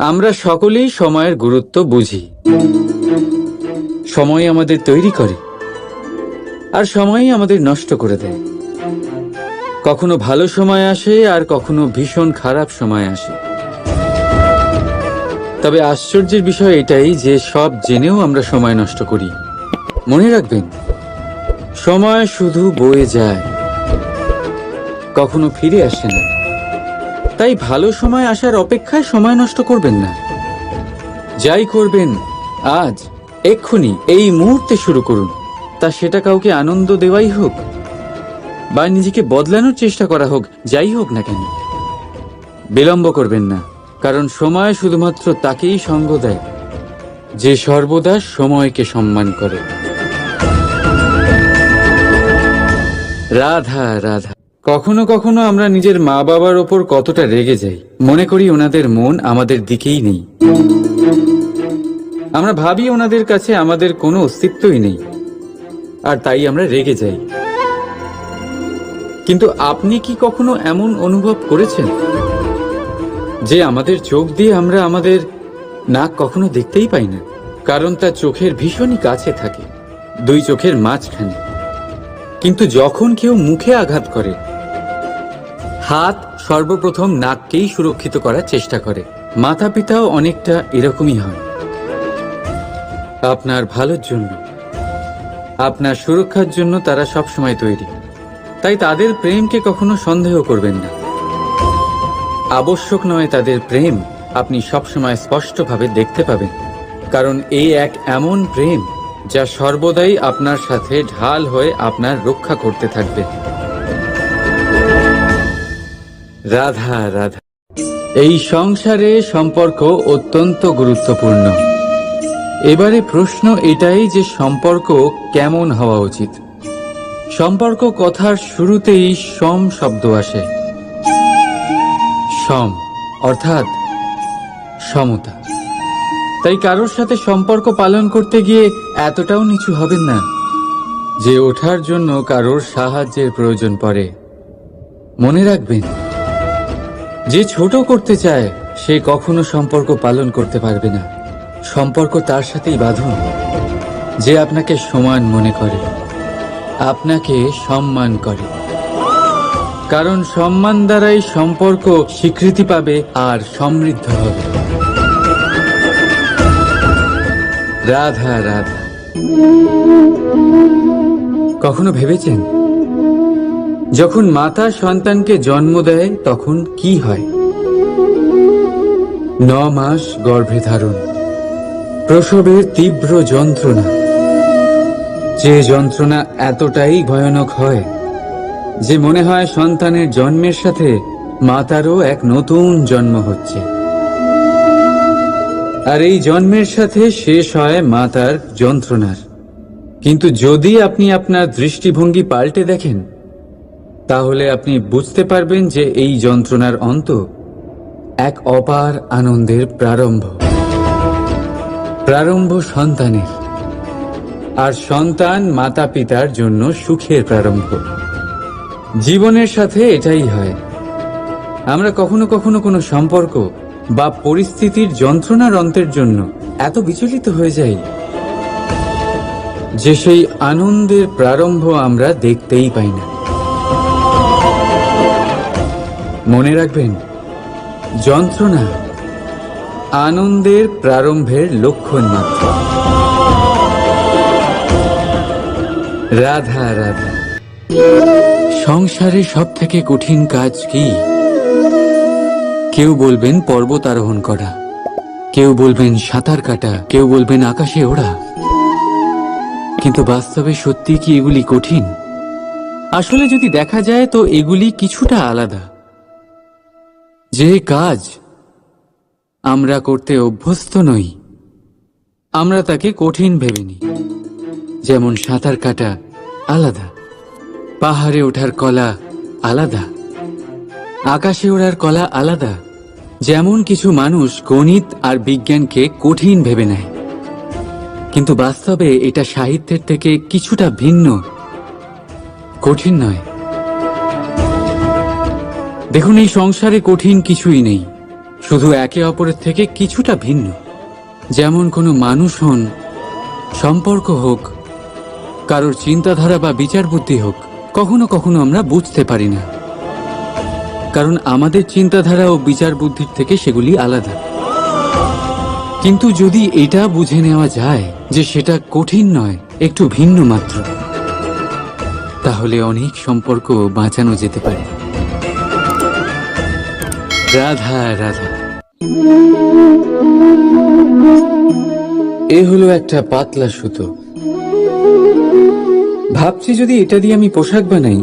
আমরা সকলেই সময়ের গুরুত্ব বুঝি। সময় আমাদের তৈরি করে, আর সময়ই আমাদের নষ্ট করে দেয়। কখনো ভালো সময় আসে, আর কখনো ভীষণ খারাপ সময় আসে। তবে আশ্চর্যের বিষয় এটাই যে সব জেনেও আমরা সময় নষ্ট করি। মনে রাখবেন, সময় শুধু বয়ে যায়, কখনো ফিরে আসে না। তাই ভালো সময় আসার অপেক্ষায় সময় নষ্ট করবেন না। যাই করবেন আজ, এক্ষুনি, এই মুহূর্তে শুরু করুন। তা সেটা কাউকে আনন্দ দেওয়াই হোক বা নিজেকে বদলানোর চেষ্টা করা হোক, যাই হোক না কেন, বিলম্ব করবেন না। কারণ সময় শুধুমাত্র তাকেই সঙ্গ দেয় যে সর্বদা সময়কে সম্মান করে। রাধা রাধা। কখনো কখনো আমরা নিজের মা বাবার ওপর কতটা রেগে যাই, মনে করি ওনাদের মন আমাদের দিকেই নেই। আমরা ভাবি ওনাদের কাছে আমাদের কোনো অস্তিত্বই নেই, আর তাই আমরা রেগে যাই। কিন্তু আপনি কি কখনো এমন অনুভব করেছেন যে আমাদের চোখ দিয়ে আমরা আমাদের নাক কখনো দেখতেই পাই না? কারণ তা চোখের ভীষণই কাছে থাকে, দুই চোখের মাঝখানে। কিন্তু যখন কেউ মুখে আঘাত করে, হাত সর্বপ্রথম নাককেই সুরক্ষিত করার চেষ্টা করে। মাতা পিতাও অনেকটা এরকমই হয়। আপনার ভালোর জন্য, আপনার সুরক্ষার জন্য তারা সবসময় তৈরি। তাই তাদের প্রেমকে কখনো সন্দেহ করবেন না। আবশ্যক নয় তাদের প্রেম আপনি সবসময় স্পষ্টভাবে দেখতে পাবেন, কারণ এই এক এমন প্রেম যা সর্বদাই আপনার সাথে ঢাল হয়ে আপনার রক্ষা করতে থাকবে। রাধা রাধা। এই সংসারে সম্পর্ক অত্যন্ত গুরুত্বপূর্ণ। এবারে প্রশ্ন এটাই যে সম্পর্ক কেমন হওয়া উচিত। সম্পর্ক কথার শুরুতেই সম শব্দ আসে। সম অর্থাৎ সমতা। তাই কারোর সাথে সম্পর্ক পালন করতে গিয়ে এতটাও নিচু হবেন না যে ওঠার জন্য কারোর সাহায্যের প্রয়োজন পড়ে। মনে রাখবেন, যে ছোট করতে চায় সে কখনো সম্পর্ক পালন করতে পারবে না। সম্পর্ক তার সাথেই বাঁধুন যে আপনাকে সমান মনে করে, আপনাকে সম্মান করে। কারণ সম্মান দ্বারাই সম্পর্ক স্বীকৃতি পাবে আর সমৃদ্ধ হবে। রাধা রাধা। কখনো ভেবেছেন যখন মাতা সন্তানকে জন্ম দেয় তখন কি হয়? 9 মাস গর্ভে ধারণ, প্রসবের তীব্র যন্ত্রণা, যে যন্ত্রণা এতটাই ভয়ানক হয় যে মনে হয় সন্তানের জন্মের সাথে মাতারও এক নতুন জন্ম হচ্ছে। আর এই জন্মের সাথে শেষ হয় মাতার যন্ত্রণার। কিন্তু যদি আপনি আপনার দৃষ্টিভঙ্গি পাল্টে দেখেন, তাহলে আপনি বুঝতে পারবেন যে এই যন্ত্রণার অন্ত এক অপার আনন্দের প্রারম্ভ। প্রারম্ভ সন্তানের, আর সন্তান মাতা পিতার জন্য সুখের প্রারম্ভ। জীবনের সাথে এটাই হয়। আমরা কখনো কখনো কোনো সম্পর্ক বা পরিস্থিতির যন্ত্রণার অন্তের জন্য এত বিচলিত হয়ে যাই যে সেই আনন্দের প্রারম্ভ আমরা দেখতেই পাই না। মনে রাখবেন, যন্ত্রণা আনন্দের প্রারম্ভের লক্ষণ মাত্র। রাধা রাধা। সংসারে সব থেকে কঠিন কাজ কি? কেউ বলবেন পর্বত আরোহণ করা, কেউ বলবেন সাঁতার কাটা, কেউ বলবেন আকাশে ওড়া। কিন্তু বাস্তবে সত্যি কি এগুলি কঠিন? আসলে যদি দেখা যায় তো এগুলি কিছুটা আলাদা। যে কাজ আমরা করতে অভ্যস্ত নই, আমরা তাকে কঠিন ভেবে নিই। যেমন সাঁতার কাটা আলাদা, পাহাড়ে ওঠার কলা আলাদা, আকাশে ওড়ার কলা আলাদা। যেমন কিছু মানুষ গণিত আর বিজ্ঞানকে কঠিন ভেবে নেয়, কিন্তু বাস্তবে এটা সাহিত্যের থেকে কিছুটা ভিন্ন। কঠিন নয়। দেখুন, এই সংসারে কঠিন কিছুই নেই, শুধু একে অপরের থেকে কিছুটা ভিন্ন। যেমন কোনো মানুষ হন, সম্পর্ক হোক, কারোর চিন্তাধারা বা বিচার বুদ্ধি হোক, কখনো কখনো আমরা বুঝতে পারি না, কারণ আমাদের চিন্তাধারা ও বিচার বুদ্ধির থেকে সেগুলি আলাদা। কিন্তু যদি এটা বুঝে নেওয়া যায় যে সেটা কঠিন নয়, একটু ভিন্ন মাত্র, তাহলে অনেক সম্পর্ক বাঁচানো যেতে পারে। রাধা রাধা। এ হলো একটা পাতলা সুতো। ভাবছি যদি এটা দিয়ে আমি পোশাক বানাই,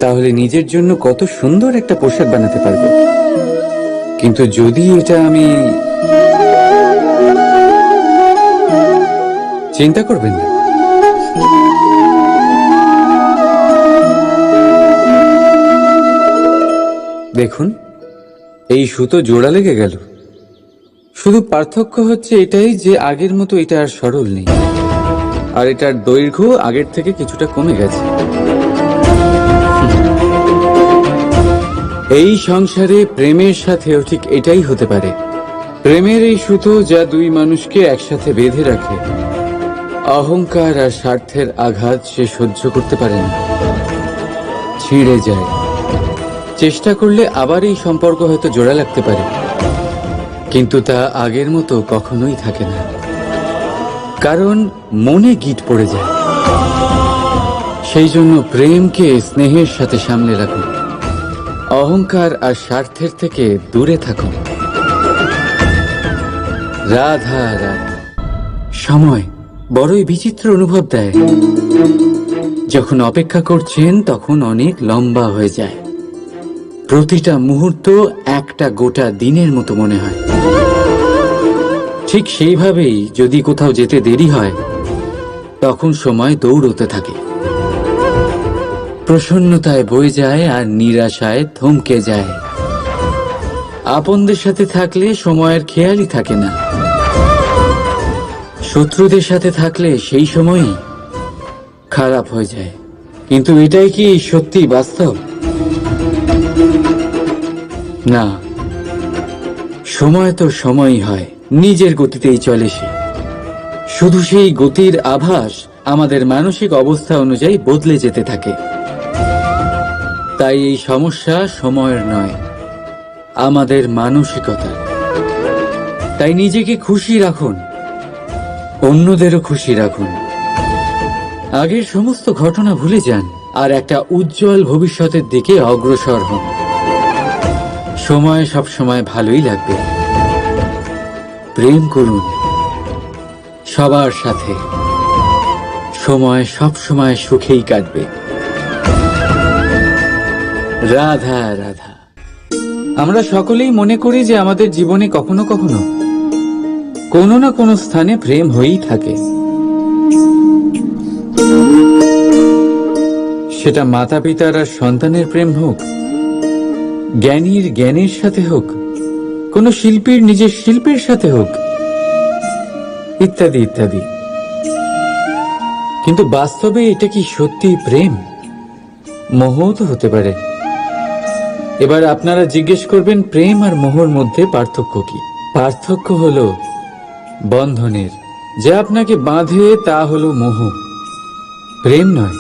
তাহলে নিজের জন্য কত সুন্দর একটা পোশাক বানাতে পারবো। কিন্তু যদি এটা আমি... চিন্তা করবেন না, দেখুন এই সুতো জোড়া লেগে গেল। শুধু পার্থক্য হচ্ছে এটাই যে আগের মতো এটা আর সরল নেই, আর এটার দৈর্ঘ্য আগের থেকে কিছুটা কমে গেছে। এই সংসারে প্রেমের সাথেও ঠিক এটাই হতে পারে। প্রেমের এই সুতো যা দুই মানুষকে একসাথে বেঁধে রাখে, অহংকার আর স্বার্থের আঘাত সে সহ্য করতে পারে না, ছিঁড়ে যায়। চেষ্টা করলে আবার এই সম্পর্ক হয়তো জোড়া লাগতে পারে, কিন্তু তা আগের মতো কখনোই থাকে না, কারণ মনে গিট পড়ে যায়। সেই জন্য প্রেমকে স্নেহের সাথে সামলে রাখুন, অহংকার আর স্বার্থের থেকে দূরে থাকুন। রাধা রাধা। সময় বড়ই বিচিত্র অনুভব দেয়। যখন অপেক্ষা করছেন তখন অনেক লম্বা হয়ে যায়। প্রতিটা মুহূর্ত একটা গোটা দিনের মতো মনে হয়। ঠিক সেইভাবেই যদি কোথাও যেতে দেরি হয়, তখন সময় দৌড়তে থাকে। প্রসন্নতায় বয়ে যায় আর নিরাশায় থমকে যায়। আপনদের সাথে থাকলে সময়ের খেয়ালই থাকে না, শত্রুদের সাথে থাকলে সেই সময়ই খারাপ হয়ে যায়। কিন্তু এটাই কি সত্যি বাস্তব? না, সময় তো সময়ই হয়, নিজের গতিতেই চলে সে। শুধু সেই গতির আভাস আমাদের মানসিক অবস্থা অনুযায়ী বদলে যেতে থাকে। তাই এই সমস্যা সময়ের নয়, আমাদের মানসিকতা। তাই নিজেকে খুশি রাখুন, অন্যদেরও খুশি রাখুন। আগের সমস্ত ঘটনা ভুলে যান আর একটা উজ্জ্বল ভবিষ্যতের দিকে অগ্রসর হন। সময় সব সময় ভালোই লাগবে। প্রেম করুন সবার সাথে, সময় সব সময় সুখেই কাটবে। রাধা রাধা। আমরা সকলেই মনে করি যে আমাদের জীবনে কখনো কখনো কোনো না কোনো স্থানে প্রেম হয়েই থাকে। সেটা মাতা পিতার আর সন্তানের প্রেম হোক, জ্ঞানীর জ্ঞানের সাথে হোক, কোন শিল্পীর নিজের শিল্পের সাথে হোক, ইত্যাদি ইত্যাদি। কিন্তু বাস্তবে এটা কি সত্যি প্রেম? মোহ তো হতে পারে। এবার আপনারা জিজ্ঞেস করবেন, প্রেম আর মোহর মধ্যে পার্থক্য কি? পার্থক্য হলো বন্ধনের। যা আপনাকে বাঁধে তা হলো মোহ, প্রেম নয়।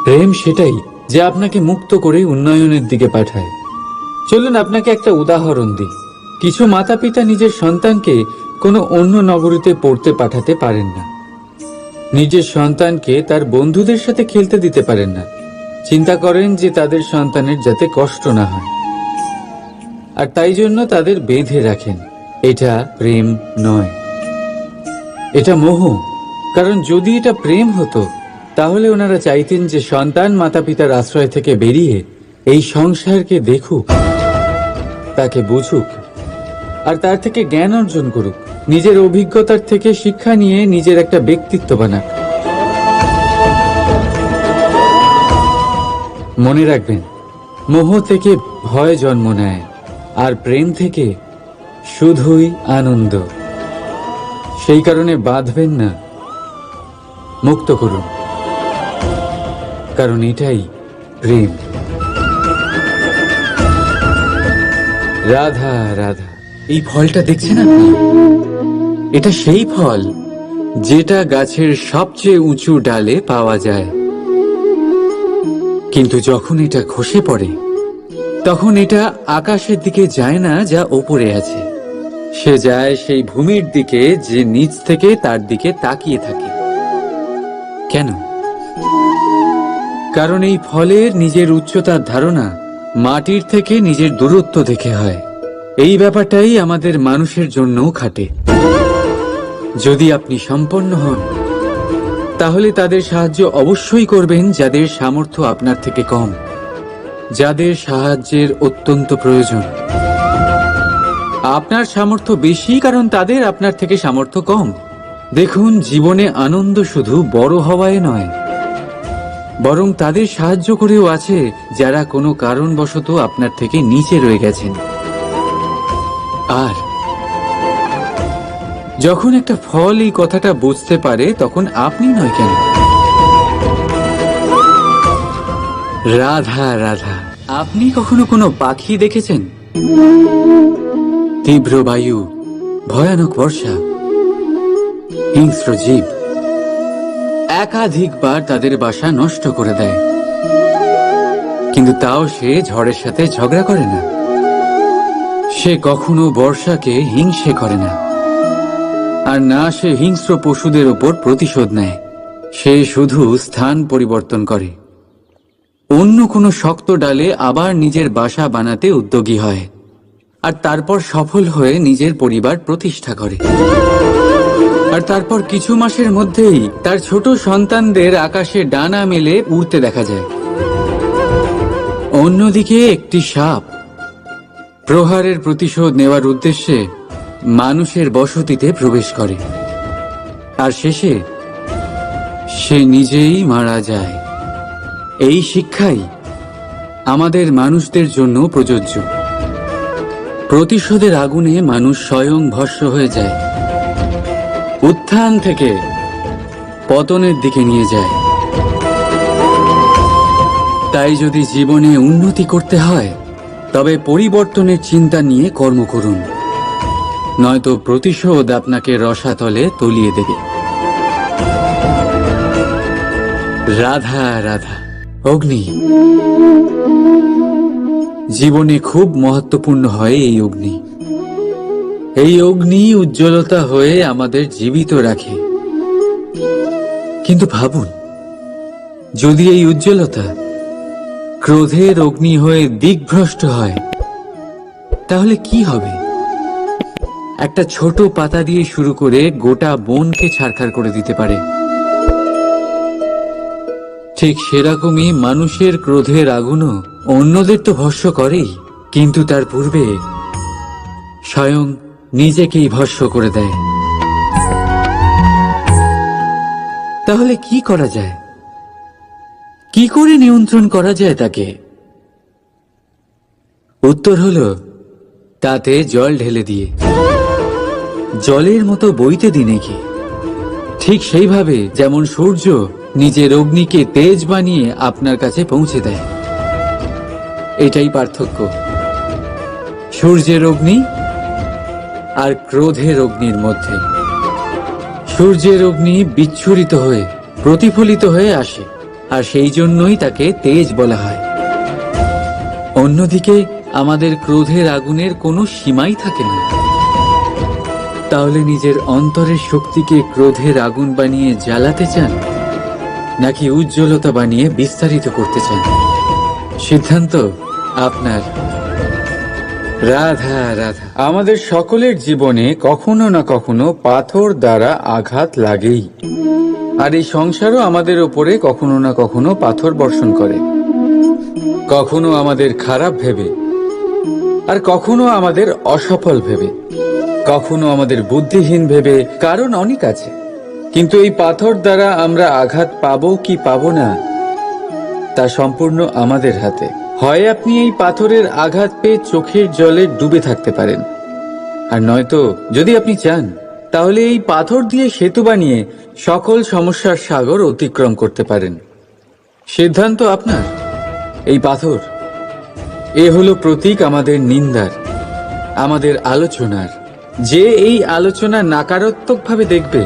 প্রেম সেটাই যা আপনাকে মুক্ত করে উন্নয়নের দিকে পাঠায়। চলুন আপনাকে একটা উদাহরণ দিই। কিছু মাতা পিতা নিজের সন্তানকে কোনো অন্য নগরীতে পড়তে পাঠাতে পারেন না, নিজের সন্তানকে তার বন্ধুদের সাথে খেলতে দিতে পারেন না। চিন্তা করেন যে তাদের সন্তানের যাতে কষ্ট না হয়, আর তাই জন্য তাদের বেঁধে রাখেন। এটা প্রেম নয়, এটা মোহ। কারণ যদি এটা প্রেম হতো, তাহলে ওনারা চাইতেন যে সন্তান মাতা পিতার আশ্রয় থেকে বেরিয়ে এই সংসারকে দেখুক, তাকে বুঝুক, আর তার থেকে জ্ঞান অর্জন করুক, নিজের অভিজ্ঞতার থেকে শিক্ষা নিয়ে নিজের একটা ব্যক্তিত্ব বানাক। মনে রাখবেন, মোহ থেকে ভয় জন্ম নেয়, আর প্রেম থেকে শুধুই আনন্দ। সেই কারণে বাঁধবেন না, মুক্ত করুন। কারণ এটাই প্রেম। রাধা রাধা, এই ফলটা দেখছেন আপনি? এটা সেই ফল যেটা গাছের সবচেয়ে উঁচু ডালে পাওয়া যায়, কিন্তু যখন এটা খসে পড়ে তখন এটা আকাশের দিকে যায় না যা ওপরে আছে, সে যায় সেই ভূমির দিকে যে নিচ থেকে তার দিকে তাকিয়ে থাকে। কেন? কারণ এই ফলের নিজের উচ্চতার ধারণা মাটির থেকে নিজের দূরত্ব দেখে হয়। এই ব্যাপারটাই আমাদের মানুষের জন্যও খাটে। যদি আপনি সম্পন্ন হন তাহলে তাদের সাহায্য অবশ্যই করবেন যাদের সামর্থ্য আপনার থেকে কম, যাদের সাহায্যের অত্যন্ত প্রয়োজন। আপনার সামর্থ্য বেশি কারণ তাদের আপনার থেকে সামর্থ্য কম। দেখুন, জীবনে আনন্দ শুধু বড় হওয়ায় নয়, বরং তাদের সাহায্য করেও আছে যারা কোনো কারণবশত আপনার থেকে নিচে রয়ে গেছেন। আর যখন একটা ফল এই কথাটা বুঝতে পারে তখন আপনি নয় কেন? রাধা রাধা, আপনি কখনো কোনো পাখি দেখেছেন? তীব্র বায়ু, ভয়ানক বর্ষা, হিংস্র জীব একাধিকবার তাদের বাসা নষ্ট করে দেয়, কিন্তু তাও সে ঝড়ের সাথে ঝগড়া করে না। সে কখনো বর্ষাকে হিংসে করে না, আর না সে হিংস্র পশুদের ওপর প্রতিশোধ নেয়। সে শুধু স্থান পরিবর্তন করে, অন্য কোনো শক্ত ডালে আবার নিজের বাসা বানাতে উদ্যোগী হয়, আর তারপর সফল হয়ে নিজের পরিবার প্রতিষ্ঠা করে। আর তারপর কিছু মাসের মধ্যেই তার ছোট সন্তানদের আকাশে ডানা মেলে উড়তে দেখা যায়। অন্যদিকে একটি সাপ প্রহারের প্রতিশোধ নেওয়ার উদ্দেশ্যে মানুষের বসতিতে প্রবেশ করে, আর শেষে সে নিজেই মারা যায়। এই শিক্ষাই আমাদের মানুষদের জন্য প্রযোজ্য। প্রতিশোধের আগুনে মানুষ স্বয়ং ভস্ম হয়ে যায়, উত্থান থেকে পতনের দিকে নিয়ে যায়। তাই যদি জীবনে উন্নতি করতে হয় তবে পরিবর্তনের চিন্তা নিয়ে কর্ম করুন, নয়তো প্রতিশোধ আপনাকে রসাতলে তলিয়ে দেবে। রাধা রাধা। অগ্নি জীবনে খুব মহত্বপূর্ণ হয়। এই অগ্নি উজ্জ্বলতা হয়ে আমাদের জীবিত রাখে। কিন্তু ভাবুন, যদি এই উজ্জ্বলতা ক্রোধের অগ্নি হয়ে দিকভ্রষ্ট হয় তাহলে কি হবে? একটা ছোট পাতা দিয়ে শুরু করে গোটা বনকে ছারখার করে দিতে পারে। ঠিক সেরকমই মানুষের ক্রোধের আগুনও অন্যদের তো ভস্ম করেই, কিন্তু তার পূর্বে স্বয়ং নিজেকেই ভস্ম করে দেয়। তাহলে কি করা যায়? কি করে নিয়ন্ত্রণ করা যায় তাকে? উত্তর হলো তাতে জল ঢেলে দিয়ে, জলের মতো বইতে দিন একে। ঠিক সেইভাবে যেমন সূর্য নিজের অগ্নিকে তেজ বানিয়ে আপনার কাছে পৌঁছে দেয়। এটাই পার্থক্য সূর্যের অগ্নি আর ক্রোধের অগ্নির মধ্যে। সূর্যের অগ্নি বিচ্ছুরিত হয়ে প্রতিফলিত হয়ে আসে, আর সেই জন্যই তাকে তেজ বলা হয়। অন্যদিকে আমাদের ক্রোধের আগুনের কোনো সীমাই থাকে না। তাহলে নিজের অন্তরের শক্তিকে ক্রোধের আগুন বানিয়ে জ্বালাতে চান, নাকি উজ্জ্বলতা বানিয়ে বিস্তারিত করতে চান? সিদ্ধান্ত আপনার। রাধা রাধা। আমাদের সকলের জীবনে কখনো না কখনো পাথর দ্বারা আঘাত লাগেই, আর এই সংসারও আমাদের ওপরে কখনো না কখনো পাথর বর্ষণ করে। কখনো আমাদের খারাপ ভেবে, আর কখনো আমাদের অসফল ভেবে, কখনো আমাদের বুদ্ধিহীন ভেবে। কারণ অনেক আছে, কিন্তু এই পাথর দ্বারা আমরা আঘাত পাবো কি পাবো না তা সম্পূর্ণ আমাদের হাতে। হয় আপনি এই পাথরের আঘাত পেয়ে চোখের জলে ডুবে থাকতে পারেন, আর নয়তো যদি আপনি চান তাহলে এই পাথর দিয়ে সেতু বানিয়ে সকল সমস্যার সাগর অতিক্রম করতে পারেন। সিদ্ধান্ত আপনার। এই পাথর, এ হলো প্রতীক আমাদের নিন্দার, আমাদের আলোচনার। যে এই আলোচনা নাকারাত্মকভাবে দেখবে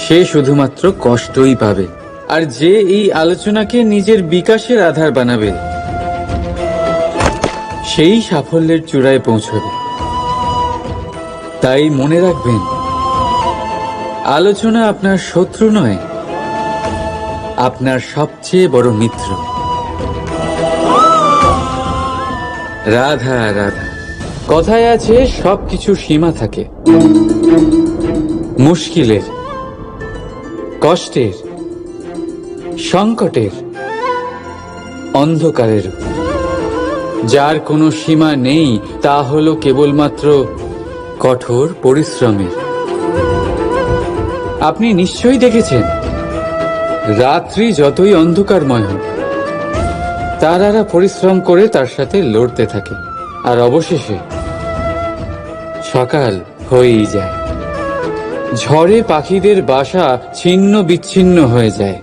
সে শুধুমাত্র কষ্টই পাবে, আর যে এই আলোচনাকে নিজের বিকাশের আধার বানাবে সেই সাফল্যের চূড়ায় পৌঁছবে। তাই মনে রাখবেন, আলোচনা আপনার শত্রু নয়, আপনার সবচেয়ে বড় মিত্র। রাধা রাধা। কথায় আছে সবকিছু সীমা থাকে, মুশকিলের, কষ্টের, সংকটের, অন্ধকারের। যার কোনো সীমা নেই তা হলো কেবলমাত্র কঠোর পরিশ্রমের। আপনি নিশ্চয়ই দেখেছেন, রাত্রি যতই অন্ধকারময় হোক তারারা পরিশ্রম করে তার সাথে লড়তে থাকে, আর অবশেষে সকাল হয়েই যায়। ঝড়ে পাখিদের বাসা ছিন্ন বিচ্ছিন্ন হয়ে যায়,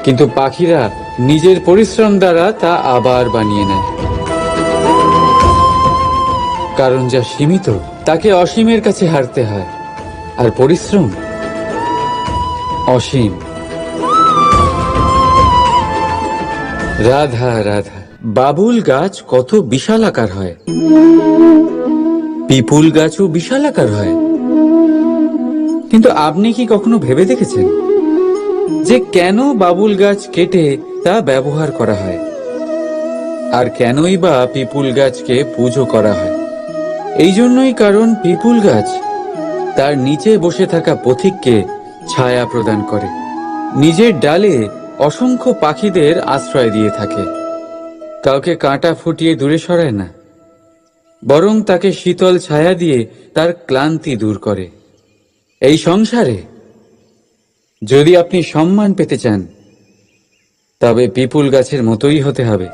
কিন্তু পাখিরা নিজের পরিশ্রম দ্বারা তা আবার বানিয়ে নেয়। কারণ যা সীমিত তাকে অসীমের কাছে হারতে হয়, আর পরিশ্রম অসীম। রাধা রাধা। বাবুল গাছ কত বিশাল আকার হয়, পিপুল গাছও বিশাল আকার হয়। কিন্তু আপনি কি কখনো ভেবে দেখেছেন যে কেন বাবুল গাছ কেটে তা ব্যবহার করা হয়, আর কেনই বা পিপুল গাছকে পুজো করা হয়? এই জন্যই, কারণ পিপুল গাছ তার নিচে বসে থাকা পথিককে ছায়া প্রদান করে, নিজের ডালে অসংখ্য পাখিদের আশ্রয় দিয়ে থাকে, কাউকে কাঁটা ফুটিয়ে দূরে সরায় না, বরং তাকে শীতল ছায়া দিয়ে তার ক্লান্তি দূর করে। এই সংসারে যদি আপনি সম্মান পেতে চান তবে পিপুল গাছের মতোই হতে হবে।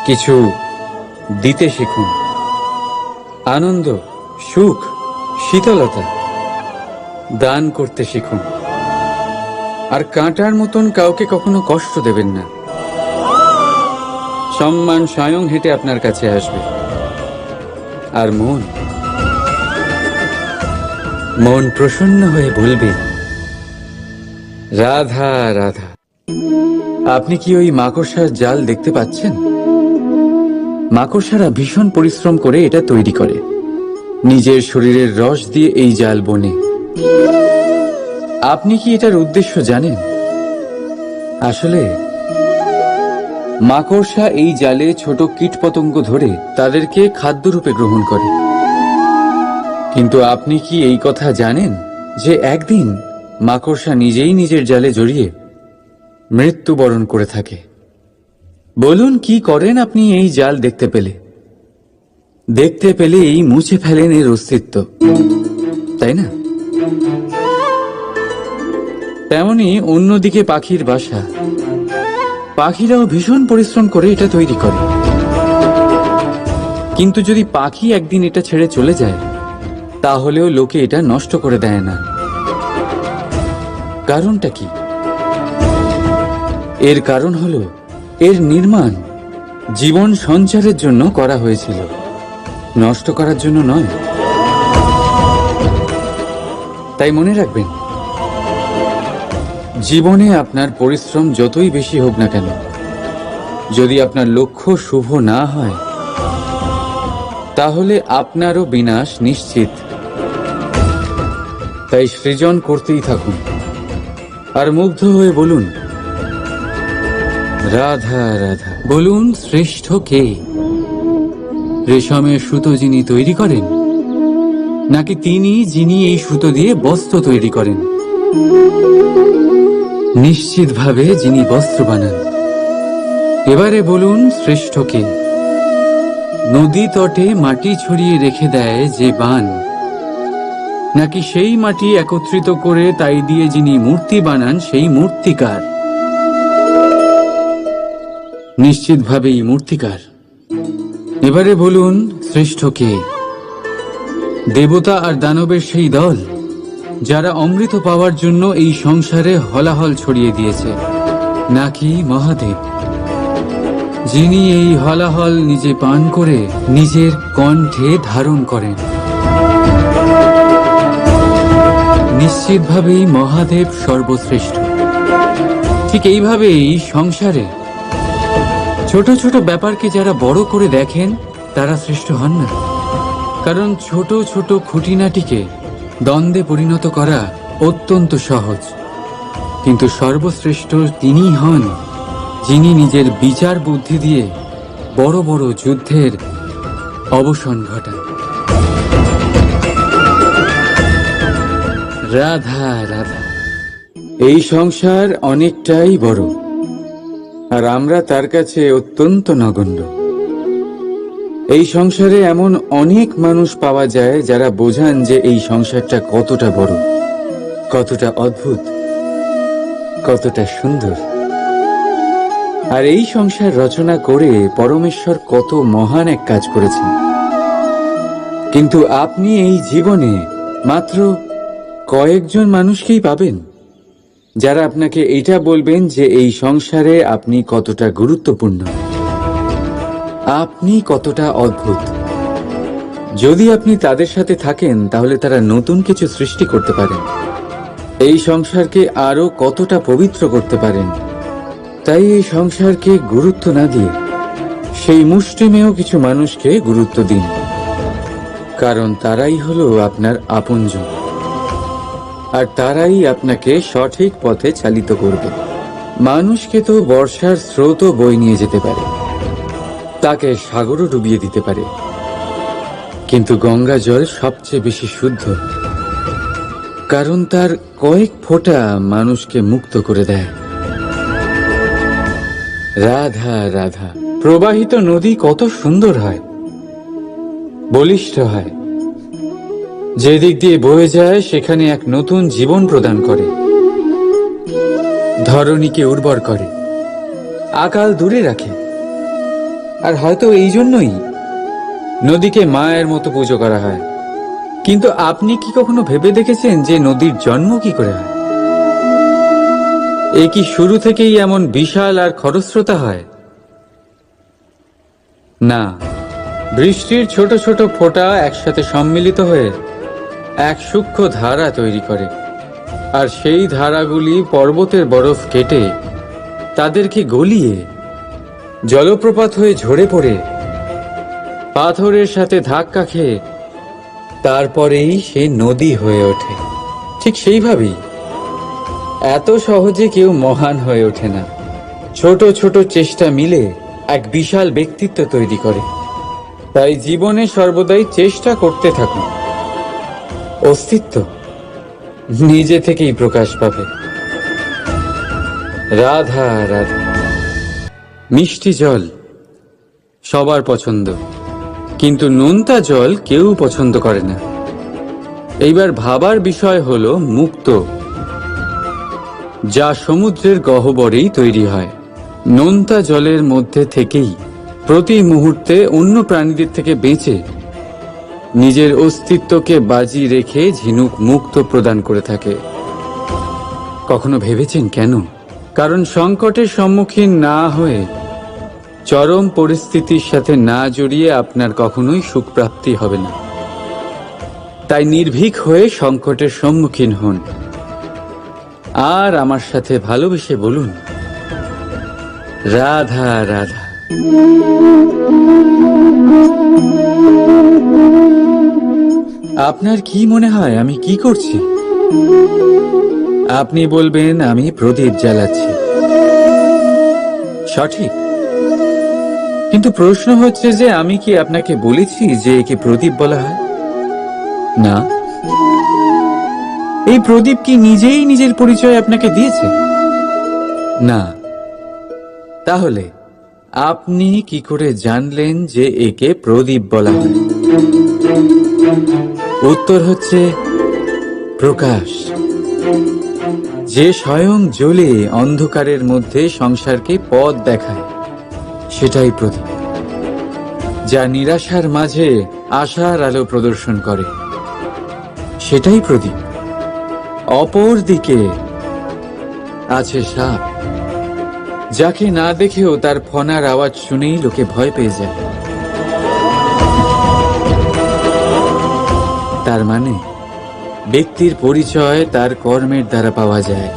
কিছু দিতে শিখুন, আনন্দ, সুখ, শীতলতা দান করতে শিখুন, আর কাঁটার মতন কাউকে কখনো কষ্ট দেবেন না। সম্মান স্বয়ং হেঁটে আপনার কাছে আসবে। আর মন প্রসন্ন হয়ে বলবে, রাধা রাধা। আপনি কি ওই মাকড়সার জাল দেখতে পাচ্ছেন? মাকড়সারা ভীষণ পরিশ্রম করে এটা তৈরি করে, নিজের শরীরের রস দিয়ে এই জাল বোনে। আপনি কি এটার উদ্দেশ্য জানেন? আসলে মাকড়সা এই জালে ছোট কীটপতঙ্গ ধরে তাদেরকে খাদ্যরূপে গ্রহণ করে। কিন্তু আপনি কি এই কথা জানেন যে একদিন মাকড়সা নিজেই নিজের জালে জড়িয়ে মৃত্যুবরণ করে থাকে? বলুন, কি করেন আপনি এই জাল দেখতে পেলে? দেখতে পেলেই মুছে ফেলেন এর অস্তিত্ব, তাই না? তেমনি অন্যদিকে পাখির বাসা, পাখিরাও ভীষণ পরিশ্রম করে এটা তৈরি করে। কিন্তু যদি পাখি একদিন এটা ছেড়ে চলে যায় তাহলেও লোকে এটা নষ্ট করে দেয় না। কারণটা কি? এর কারণ হলো এর নির্মাণ জীবন সঞ্চারের জন্য করা হয়েছিল, নষ্ট করার জন্য নয়। তাই মনে রাখবেন, জীবনে আপনার পরিশ্রম যতই বেশি হোক না কেন, যদি আপনার লক্ষ্য শুভ না হয় তাহলে আপনারও বিনাশ নিশ্চিত। তাই সৃজন করতেই থাকুন, আর মুগ্ধ হয়ে বলুন, রাধা রাধা। বলুন, শ্রেষ্ঠ কে? রেশমের সুতো যিনি তৈরি করেন, নাকি তিনি যিনি এই সুতো দিয়ে বস্ত্র তৈরি করেন? নিশ্চিতভাবে যিনি বস্ত্র বানান। এবারে বলুন, শ্রেষ্ঠ কে? নদী তটে মাটি ছড়িয়ে রেখে দেয় যে বান, নাকি সেই মাটি একত্রিত করে তাই দিয়ে যিনি মূর্তি বানান সেই মূর্তিকার? নিশ্চিতভাবেই মূর্তিকার। এবারে বলুন, শ্রেষ্ঠ কে? দেবতা আর দানবের সেই দল যারা অমৃত পাওয়ার জন্য এই সংসারে হলাহল ছড়িয়ে দিয়েছে, নাকি মহাদেব, যিনি এই হলাহল নিজে পান করে নিজের কণ্ঠে ধারণ করেন? নিশ্চিতভাবেই মহাদেব সর্বশ্রেষ্ঠ। ঠিক এইভাবেই সংসারে ছোট ছোট ব্যাপারকে যারা বড় করে দেখেন তারা শ্রেষ্ঠ হন না। কারণ ছোট ছোট খুঁটিনাটিকে দ্বন্দ্বে পরিণত করা অত্যন্ত সহজ, কিন্তু সর্বশ্রেষ্ঠ তিনিই হন যিনি নিজের বিচার বুদ্ধি দিয়ে বড় বড় যুদ্ধের অবসান ঘটান। রাধা রাধা। এই সংসার অনেকটাই বড়, আর আমরা তার কাছে অত্যন্ত নগণ্য। এই সংসারে এমন অনেক মানুষ পাওয়া যায় যারা বোঝান যে এই সংসারটা কতটা বড়, কতটা অদ্ভুত, কতটা সুন্দর। আর এই সংসার রচনা করে পরমেশ্বর কত মহান এক কাজ করেছেন। কিন্তু আপনি এই জীবনে মাত্র কয়েকজন মানুষকেই পাবেন যারা আপনাকে এটা বলবেন যে এই সংসারে আপনি কতটা গুরুত্বপূর্ণ, আপনি কতটা অদ্ভুত। যদি আপনি তাদের সাথে থাকেন তাহলে তারা নতুন কিছু সৃষ্টি করতে পারেন, এই সংসারকে আরো কতটা পবিত্র করতে পারেন। তাই এই সংসারকে গুরুত্ব না দিয়ে সেই মুষ্টিমেয় কিছু মানুষকে গুরুত্ব দিন, কারণ তারাই হলো আপনার আপনজন, আর তারাই আপনাকে সঠিক পথে চালিত করবে। মানুষকে তো বর্ষার স্রোতও বয়ে নিয়ে যেতে পারে, তাকে সাগরও ডুবিয়ে দিতে পারে, কিন্তু গঙ্গা জল সবচেয়ে বেশি শুদ্ধ, কারণ তার কয়েক ফোঁটা মানুষকে মুক্ত করে দেয়। রাধা রাধা। প্রবাহিত নদী কত সুন্দর হয়, বলিষ্ঠ হয়, যেদিক দিয়ে বয়ে যায় সেখানে এক নতুন জীবন প্রদান করে, ধরণীকে উর্বর করে, আকাল দূরে রাখে। আর হয়তো এই জন্যই নদীকে মায়ের মতো পুজো করা হয়। কিন্তু আপনি কি কখনো ভেবে দেখেছেন যে নদীর জন্ম কি করে হয়? এ কি শুরু থেকেই এমন বিশাল আর খরস্রোতা হয়? না, বৃষ্টির ছোট ছোট ফোঁটা একসাথে সম্মিলিত হয়ে এক সূক্ষ্ম ধারা তৈরি করে, আর সেই ধারাগুলি পর্বতের বরফ কেটে তাদেরকে গলিয়ে জলপ্রপাত হয়ে ঝরে পড়ে পাথরের সাথে ধাক্কা খেয়ে তারপরেই সে নদী হয়ে ওঠে। ঠিক সেইভাবেই এত সহজে কেউ মহান হয়ে ওঠে না। ছোট ছোট চেষ্টা মিলে এক বিশাল ব্যক্তিত্ব তৈরি করে। তাই জীবনে সর্বদাই চেষ্টা করতে থাকুন, অস্তিত্ব নিজে থেকেই প্রকাশ পাবে। রাধা রাধা। মিষ্টি জল সবার পছন্দ, কিন্তু নোনতা জল কেউ পছন্দ করে না। এইবার ভাবার বিষয় হলো মুক্ত, যা সমুদ্রের গহ্বরেই তৈরি হয়। নোনতা জলের মধ্যে থেকেই প্রতি মুহূর্তে অন্য প্রাণীদের থেকে বেঁচে নিজের অস্তিত্বকে বাজি রেখে ঝিনুক মুক্ত প্রদান করে থাকে। কখনো ভেবেছেন কেন? কারণ সংকটের সম্মুখীন না হয়ে, চরম পরিস্থিতির সাথে না জড়িয়ে আপনার কখনোই সুখ প্রাপ্তি হবে না। তাই নির্ভীক হয়ে সংকটের সম্মুখীন হন, আর আমার সাথে ভালোবেসে বলুন রাধা রাধা। আপনার কি মনে হয় আমি কি করছি? আপনি বলবেন আমি প্রদীপ জ্বালাচ্ছি। সঠিক, কিন্তু প্রশ্ন হচ্ছে যে আমি কি আপনাকে বলেছি যে একে প্রদীপ বলা হয়? না। এই প্রদীপ কি নিজেই নিজের পরিচয় আপনাকে দিয়েছে? না। তাহলে আপনি কি করে জানলেন যে একে প্রদীপ বলা হয়? উত্তর হচ্ছে প্রকাশ, যে স্বয়ং জ্বলে অন্ধকারের মধ্যে সংসারকে পথ দেখায়, সেটাই প্রদীপ। যা নিরাশার মাঝে আশার আলো প্রদর্শন করে, সেটাই প্রদীপ। অপর দিকে আছে সাপ, যাকে না দেখেও তার ফনার আওয়াজ শুনেই লোকে ভয় পেয়ে যায়। তার মানে ব্যক্তির পরিচয় তার কর্মের দ্বারা পাওয়া যায়।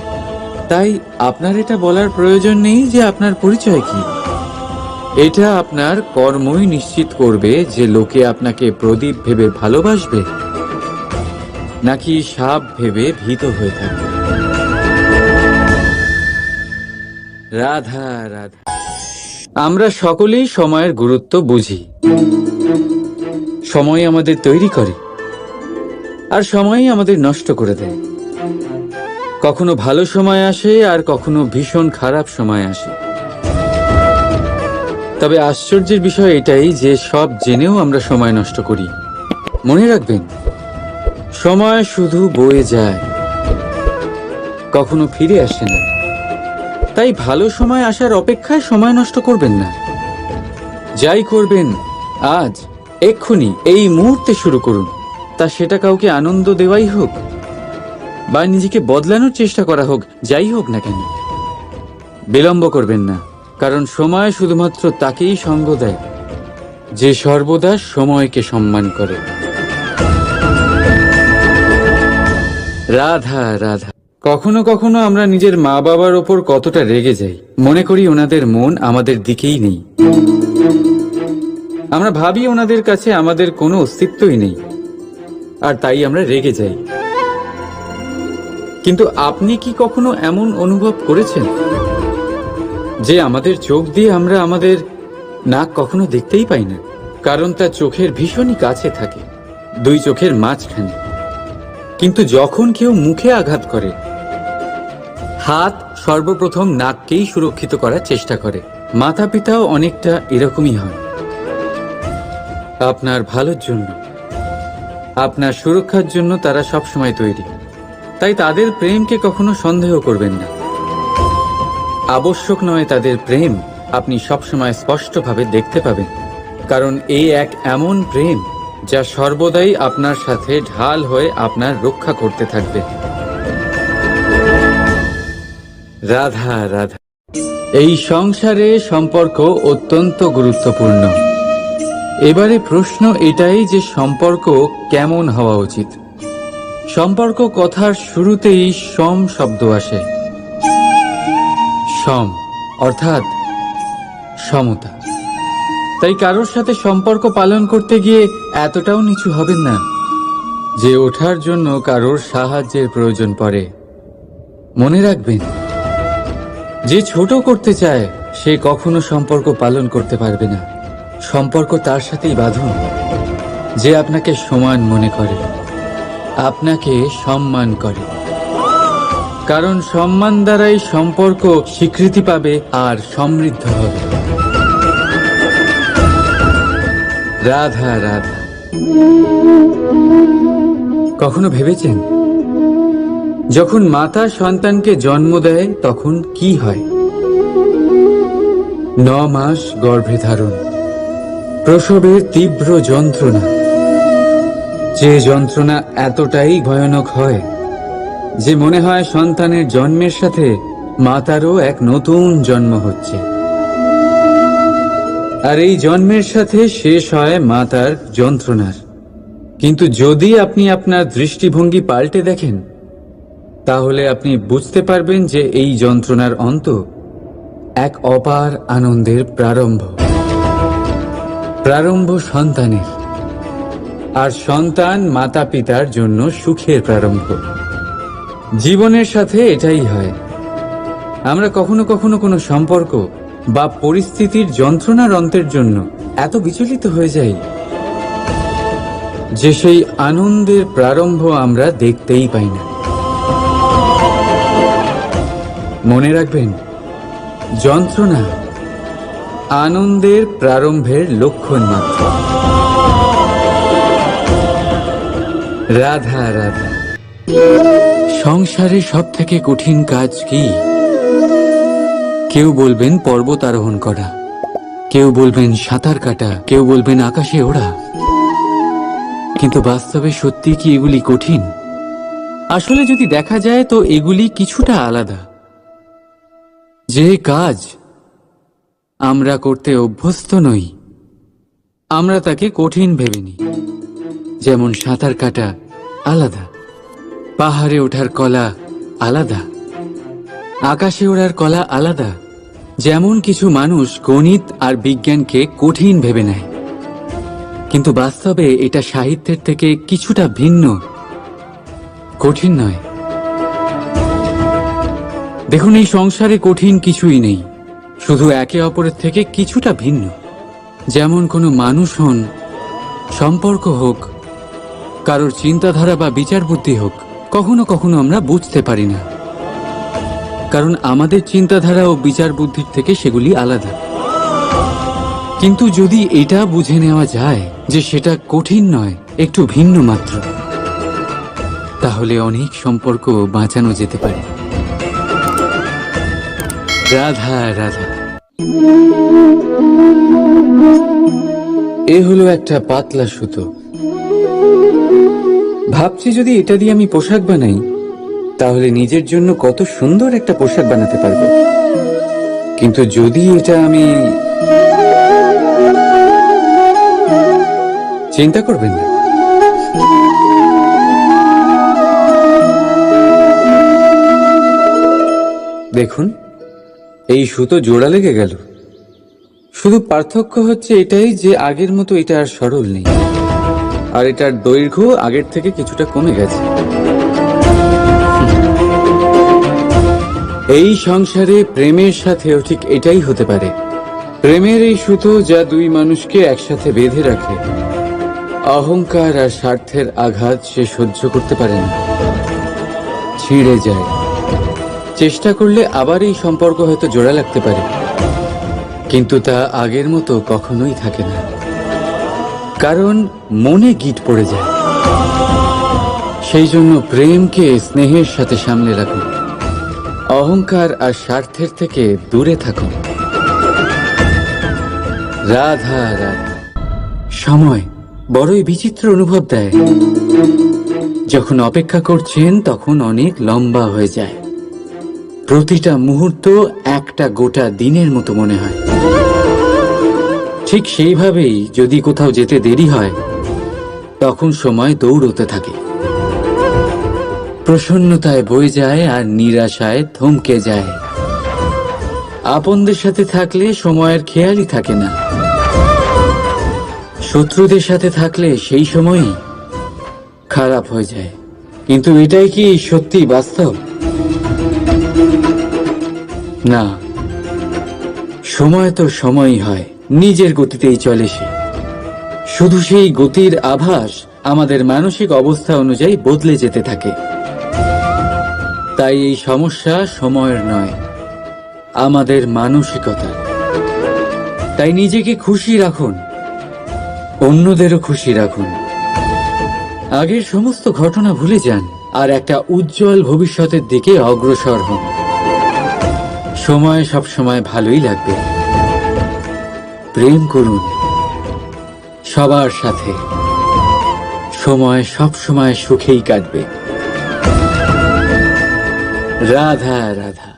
তাই আপনার এটা বলার প্রয়োজন নেই যে আপনার পরিচয় কি। এটা আপনার কর্মই নিশ্চিত করবে যে লোকে আপনাকে প্রদীপ ভেবে ভালোবাসবে নাকি সাপ ভেবে ভীত হয়ে থাকবে। রাধা রাধা। আমরা সকলেই সময়ের গুরুত্ব বুঝি। সময় আমাদের তৈরি করে আর সময়ই আমাদের নষ্ট করে দেয়। কখনো ভালো সময় আসে আর কখনো ভীষণ খারাপ সময় আসে। তবে আশ্চর্যের বিষয় এটাই যে সব জেনেও আমরা সময় নষ্ট করি। মনে রাখবেন, সময় শুধু বয়ে যায়, কখনো ফিরে আসে না। তাই ভালো সময় আসার অপেক্ষায় সময় নষ্ট করবেন না। যাই করবেন আজ, এক্ষুনি, এই মুহূর্তে শুরু করুন। তা সেটা কাউকে আনন্দ দেওয়াই হোক বা নিজেকে বদলানোর চেষ্টা করা হোক, যাই হোক না কেন, বিলম্ব করবেন না। কারণ সময় শুধুমাত্র তাকেই সঙ্গ দেয় যে সর্বদা সময়কে সম্মান করে। রাধা রাধা। কখনো কখনো আমরা নিজের মা বাবার ওপর কতটা রেগে যাই, মনে করি ওনাদের মন আমাদের দিকেই নেই। আমরা ভাবি ওনাদের কাছে আমাদের কোনো অস্তিত্বই নেই, আর তাই আমরা রেগে যাই। কিন্তু আপনি কি কখনো এমন অনুভব করেছেন যে আমাদের চোখ দিয়ে আমরা আমাদের নাক কখনো দেখতেই পাই না? কারণ তা চোখের ভীষণই কাছে থাকে, দুই চোখের মাঝখানে। কিন্তু যখন কেউ মুখে আঘাত করে, হাত সর্বপ্রথম নাককেই সুরক্ষিত করার চেষ্টা করে। মাতা পিতাও অনেকটা এরকমই হয়। আপনার ভালোর জন্য, আপনার সুরক্ষার জন্য তারা সবসময় তৈরি। তাই তাদের প্রেমকে কখনো সন্দেহ করবেন না। আবশ্যক নয় তাদের প্রেম আপনি সবসময় স্পষ্টভাবে দেখতে পাবেন, কারণ এই এক এমন প্রেম যা সর্বদাই আপনার সাথে ঢাল হয়ে আপনার রক্ষা করতে থাকবে। রাধা রাধা। এই সংসারে সম্পর্ক অত্যন্ত গুরুত্বপূর্ণ। এবারে প্রশ্ন এটাই যে সম্পর্ক কেমন হওয়া উচিত। সম্পর্ক কথার শুরুতেই সম শব্দ আসে। সম অর্থাৎ সমতা। তাই কারোর সাথে সম্পর্ক পালন করতে গিয়ে এতটাও নিচু হবেন না যে ওঠার জন্য কারোর সাহায্যের প্রয়োজন পড়ে। মনে রাখবেন, যে ছোট করতে চায় সে কখনো সম্পর্ক পালন করতে পারবে না। সম্পর্ক তার সাথেই বাঁধুন যে আপনাকে সমান মনে করে, আপনাকে সম্মান করে। কারণ সম্মান দ্বারাই সম্পর্ক স্বীকৃতি পাবে আর সমৃদ্ধ হবে। রাধা রাধা। কখনো ভেবেছেন যখন মাতা সন্তানকে জন্ম দেয় তখন কি হয়? 9 মাস গর্ভে ধারণ, প্রসবের তীব্র যন্ত্রণা, যে যন্ত্রণা এতটাই ভয়ানক হয় যে মনে হয় সন্তানের জন্মের সাথে মাতারও এক নতুন জন্ম হচ্ছে। আর এই জন্মের সাথে শেষ হয় মাতার যন্ত্রণার। কিন্তু যদি আপনি আপনার দৃষ্টিভঙ্গি পাল্টে দেখেন, তাহলে আপনি বুঝতে পারবেন যে এই যন্ত্রণার অন্ত এক অপার আনন্দের প্রারম্ভ। প্রারম্ভ সন্তানের, আর সন্তান মাতা পিতার জন্য সুখের প্রারম্ভ। জীবনের সাথে এটাই হয়। আমরা কখনো কখনো কোনো সম্পর্ক বা পরিস্থিতির যন্ত্রণার অন্তের জন্য এত বিচলিত হয়ে যাই যে সেই আনন্দের প্রারম্ভ আমরা দেখতেই পাই না। মনে রাখবেন, যন্ত্রণা আনন্দের প্রারম্ভের লক্ষণ মাত্র। রাধা রাধা। সংসারে সব থেকে কঠিন কাজ কি? কেউ বলবেন পর্বত আরোহণ করা, কেউ বলবেন সাঁতার কাটা, কেউ বলবেন আকাশে ওড়া। কিন্তু বাস্তবে সত্যি কি এগুলি কঠিন? আসলে যদি দেখা যায় তো এগুলি কিছুটা আলাদা। যে কাজ আমরা করতে অভ্যস্ত নই, আমরা তাকে কঠিন ভেবে নিই। যেমন সাঁতার কাটা আলাদা, পাহাড়ে ওঠার কলা আলাদা, আকাশে ওড়ার কলা আলাদা। যেমন কিছু মানুষ গণিত আর বিজ্ঞানকে কঠিন ভেবে নেয়, কিন্তু বাস্তবে এটা সাহিত্যের থেকে কিছুটা ভিন্ন, কঠিন নয়। দেখুন, এই সংসারে কঠিন কিছুই নেই, শুধু একে অপরের থেকে কিছুটা ভিন্ন। যেমন কোনো মানুষ হন, সম্পর্ক হোক, কারোর চিন্তাধারা বা বিচার বুদ্ধি হোক, কখনো কখনো আমরা বুঝতে পারি না, কারণ আমাদের চিন্তাধারা ও বিচার বুদ্ধির থেকে সেগুলি আলাদা। কিন্তু যদি এটা বুঝে নেওয়া যায় যে সেটা কঠিন নয়, একটু ভিন্ন মাত্র, তাহলে অনেক সম্পর্ক বাঁচানো যেতে পারে। রাধা রাধা। এ হলো একটা পাতলা সুতো। ভাবছি যদি এটা দিয়ে আমি পোশাক বানাই, তাহলে নিজের জন্য কত সুন্দর একটা পোশাক বানাতে পারবো। কিন্তু যদি এটা আমি, চিন্তা করবেন না, দেখুন এই সুতো জোড়া লেগে গেল। শুধু পার্থক্য হচ্ছে এটাই যে আগের মতো এটা আর সরল নেই, আর এটার দৈর্ঘ্য আগের থেকে কিছুটা কমে গেছে। এই সংসারে প্রেমের সাথেও ঠিক এটাই হতে পারে। প্রেমের এই সুতো যা দুই মানুষকে একসাথে বেঁধে রাখে, অহংকার আর স্বার্থের আঘাত সে সহ্য করতে পারে না, ছিঁড়ে যায়। চেষ্টা করলে আবার এই সম্পর্ক হয়তো জোড়া লাগতে পারে, কিন্তু তা আগের মতো কখনোই থাকে না, কারণ মনে গিট পড়ে যায়। সেই জন্য প্রেমকে স্নেহের সাথে সামলে রাখুন, অহংকার আর স্বার্থের থেকে দূরে থাকুন। রাধা রাধা। সময় বড়ই বিচিত্র অনুভব দেয়। যখন অপেক্ষা করছেন তখন অনেক লম্বা হয়ে যায়। প্রতিটা মুহূর্ত একটা গোটা দিনের মতো মনে হয়। ঠিক সেইভাবেই যদি কোথাও যেতে দেরি হয়, তখন সময় দৌড়তে থাকে। প্রসন্নতায় বয়ে যায় আর নিরাশায় থমকে যায়। আপনদের সাথে থাকলে সময়ের খেয়ালই থাকে না, শত্রুদের সাথে থাকলে সেই সময়ই খারাপ হয়ে যায়। কিন্তু এটাই কি সত্যি বাস্তব? না, সময় তো সময়ই হয়, নিজের গতিতেই চলে সে। শুধু সেই গতির আভাস আমাদের মানসিক অবস্থা অনুযায়ী বদলে যেতে থাকে। তাই এই সমস্যা সময়ের নয়, আমাদের মানসিকতা। তাই নিজেকে খুশি রাখুন, অন্যদেরও খুশি রাখুন। আগের সমস্ত ঘটনা ভুলে যান আর একটা উজ্জ্বল ভবিষ্যতের দিকে অগ্রসর হন। সময় সব সময় ভালোই লাগবে। প্রেম করুন সবার সাথে, সময় সব সময় সুখেই কাটবে। রাধা রাধা।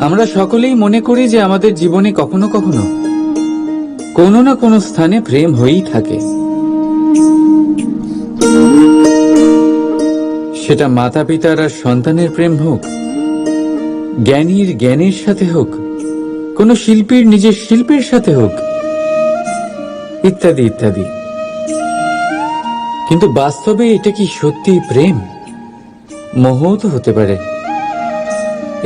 আমরা সকলেই মনে করি যে আমাদের জীবনে কখনো কখনো কোনো না কোনো স্থানে প্রেম হয়েই থাকে। সেটা মাতা পিতার আর সন্তানের প্রেম হোক, জ্ঞানীর জ্ঞানের সাথে হোক, কোন শিল্পীর নিজের শিল্পের সাথে হোক, ইত্যাদি ইত্যাদি। কিন্তু বাস্তবে এটা কি সত্যি প্রেম? মোহও তো হতে পারে।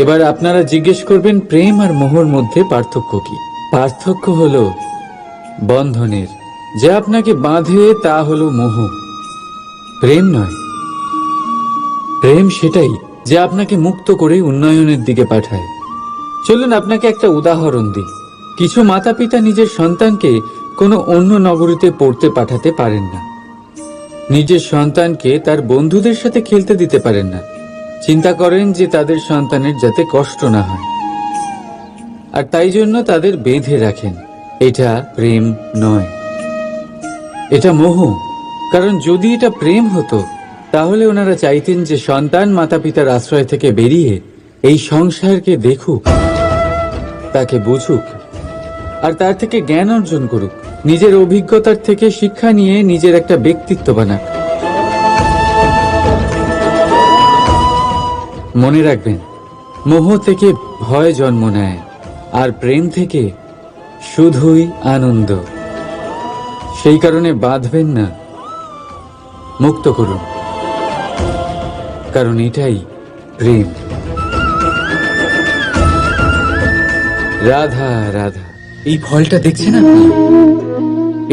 এবার আপনারা জিজ্ঞেস করবেন, প্রেম আর মোহর মধ্যে পার্থক্য কি? পার্থক্য হলো বন্ধনের। যা আপনাকে বাঁধে তা হলো মোহ, প্রেম নয়। প্রেম সেটাই যা আপনাকে মুক্ত করে উন্নয়নের দিকে পাঠায়। চলুন আপনাকে একটা উদাহরণ দিই। কিছু মাতা পিতা নিজের সন্তানকে কোনো অন্য নগরীতে পড়তে পাঠাতে পারেন না, নিজের সন্তানকে তার বন্ধুদের সাথে খেলতে দিতে পারেন না। চিন্তা করেন যে তাদের সন্তানের যাতে কষ্ট না হয়, আর তাই জন্য তাদের বেঁধে রাখেন। এটা প্রেম নয়, এটা মোহ। কারণ যদি এটা প্রেম হতো, তাহলে ওনারা চাইতেন যে সন্তান মাতা পিতার আশ্রয় থেকে বেরিয়ে এই সংসারকে দেখুক, তাকে বুঝুক, আর তার থেকে জ্ঞান অর্জন করুক, নিজের অভিজ্ঞতার থেকে শিক্ষা নিয়ে নিজের একটা ব্যক্তিত্ব বানাক। মনে রাখবেন, মোহ থেকে ভয় জন্ম নেয়, আর প্রেম থেকে শুধুই আনন্দ। সেই কারণে বাঁধবেন না, মুক্ত করুন, কারণ এটাই প্রেম। রাধা রাধা। এই ফলটা দেখছেন আপনি?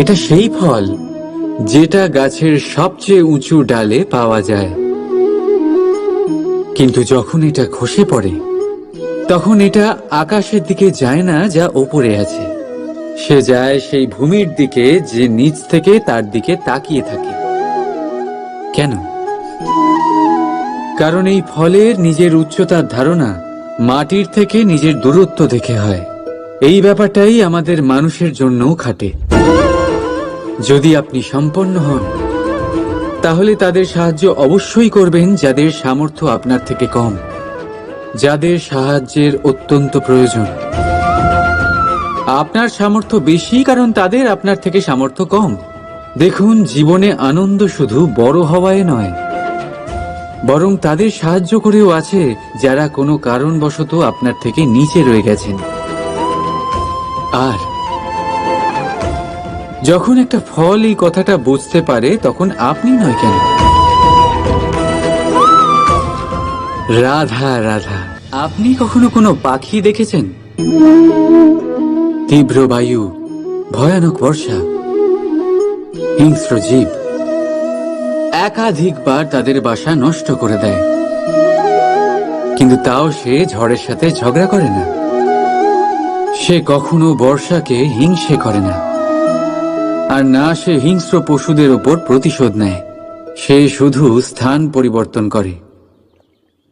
এটা সেই ফল যেটা গাছের সবচেয়ে উঁচু ডালে পাওয়া যায়, কিন্তু যখন এটা খসে পড়ে তখন এটা আকাশের দিকে যায় না যা ওপরে আছে, সে যায় সেই ভূমির দিকে যে নিচ থেকে তার দিকে তাকিয়ে থাকে। কেন? কারণ এই ফলের নিজের উচ্চতার ধারণা মাটির থেকে নিজের দূরত্ব দেখে হয়। এই ব্যাপারটাই আমাদের মানুষের জন্যও খাটে। যদি আপনি সম্পন্ন হন, তাহলে তাদের সাহায্য অবশ্যই করবেন যাদের সামর্থ্য আপনার থেকে কম, যাদের সাহায্যের অত্যন্ত প্রয়োজন। আপনার সামর্থ্য বেশি কারণ তাদের আপনার থেকে সামর্থ্য কম। দেখুন, জীবনে আনন্দ শুধু বড় হওয়ায় নয়, বরং তাদের সাহায্য করেও আছে যারা কোনো কারণবশত আপনার থেকে নিচে রয়ে গেছেন। আর যখন একটা ফল এই কথাটা বুঝতে পারে, তখন আপনি নয় কেন? রাধা রাধা। আপনি কখনো কোনো পাখি দেখেছেন? তীব্র বায়ু, ভয়ানক বর্ষা, হিংস্র জীব একাধিকবার তাদের বাসা নষ্ট করে দেয়, কিন্তু তাও সে ঝড়ের সাথে ঝগড়া করে না। সে কখনো বর্ষাকে হিংসে করে না, আর না সে হিংস্র পশুদের ওপর প্রতিশোধ নেয়। সে শুধু স্থান পরিবর্তন করে,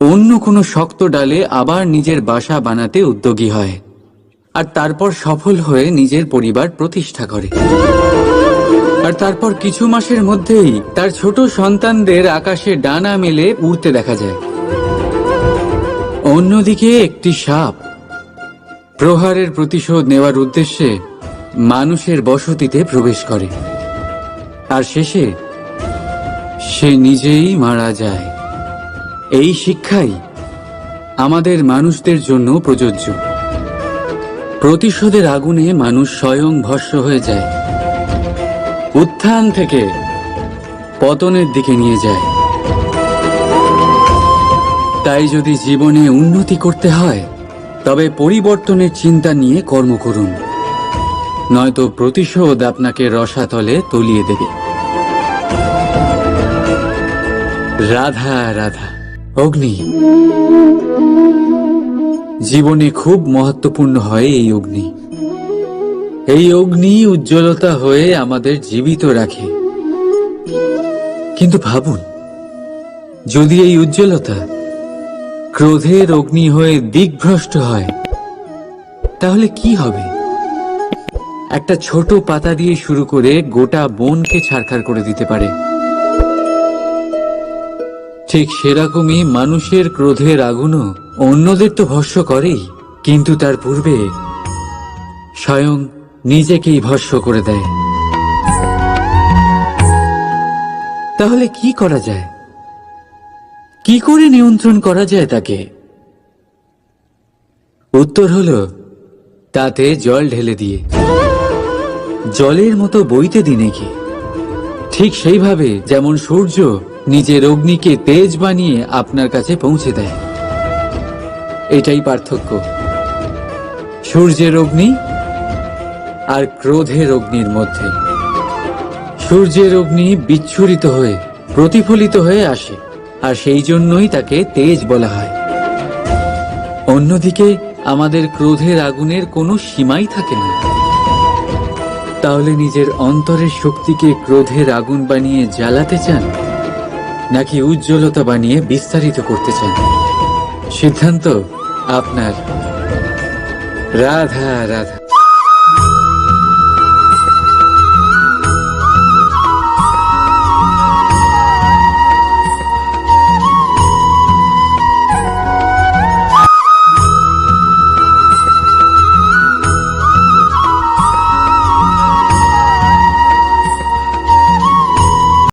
অন্য কোনো শক্ত ডালে আবার নিজের বাসা বানাতে উদ্যোগী হয়, আর তারপর সফল হয়ে নিজের পরিবার প্রতিষ্ঠা করে। আর তারপর কিছু মাসের মধ্যেই তার ছোট সন্তানদের আকাশে ডানা মেলে উড়তে দেখা যায়। অন্যদিকে একটি সাপ প্রহারের প্রতিশোধ নেওয়ার উদ্দেশ্যে মানুষের বসতিতে প্রবেশ করে, আর শেষে সে নিজেই মারা যায়। এই শিক্ষাই আমাদের মানুষদের জন্য প্রযোজ্য। প্রতিশোধের আগুনে মানুষ স্বয়ং ভস্ম হয়ে যায়, উত্থান থেকে পতনের দিকে নিয়ে যায়। তাই যদি জীবনে উন্নতি করতে হয়, তবে পরিবর্তনের চিন্তা নিয়ে কর্ম করুন, নয়তো প্রতিশোধ আপনাকে রসাতলে তলিয়ে দেবে। রাধা রাধা। অগ্নি জীবনে খুব মহত্বপূর্ণ হয়। এই অগ্নি উজ্জ্বলতা হয়ে আমাদের জীবিত রাখে। কিন্তু ভাবুন, যদি এই উজ্জ্বলতা ক্রোধের অগ্নি হয়ে দিকভ্রষ্ট হয়, তাহলে কি হবে? একটা ছোট পাতা দিয়ে শুরু করে গোটা বনকে ছারখার করে দিতে পারে। ঠিক সেরকমই মানুষের ক্রোধের আগুনও অন্যদের তো ভস্ম করেই, কিন্তু তার পূর্বে স্বয়ং নিজেকেই ভস্ম করে দেয়। তাহলে কি করা যায়? কি করে নিয়ন্ত্রণ করা যায় তাকে? উত্তর হলো, তাতে জল ঢেলে দিয়ে, জলের মতো বইতে দিন একে। ঠিক সেইভাবে যেমন সূর্য নিজের অগ্নিকে তেজ বানিয়ে আপনার কাছে পৌঁছে দেয়। এটাই পার্থক্য সূর্যের অগ্নি আর ক্রোধের অগ্নির মধ্যে। সূর্যের অগ্নি বিচ্ছুরিত হয়ে প্রতিফলিত হয়ে আসে, আর সেই জন্যই তাকে তেজ বলা হয়। অন্যদিকে আমাদের ক্রোধের আগুনের কোনো সীমাই থাকে না। তাহলে নিজের অন্তরের শক্তিকে ক্রোধের আগুন বানিয়ে জ্বালাতে চান, নাকি উজ্জ্বলতা বানিয়ে বিস্তারিত করতে চান? সিদ্ধান্ত আপনার। রাধা রাধা।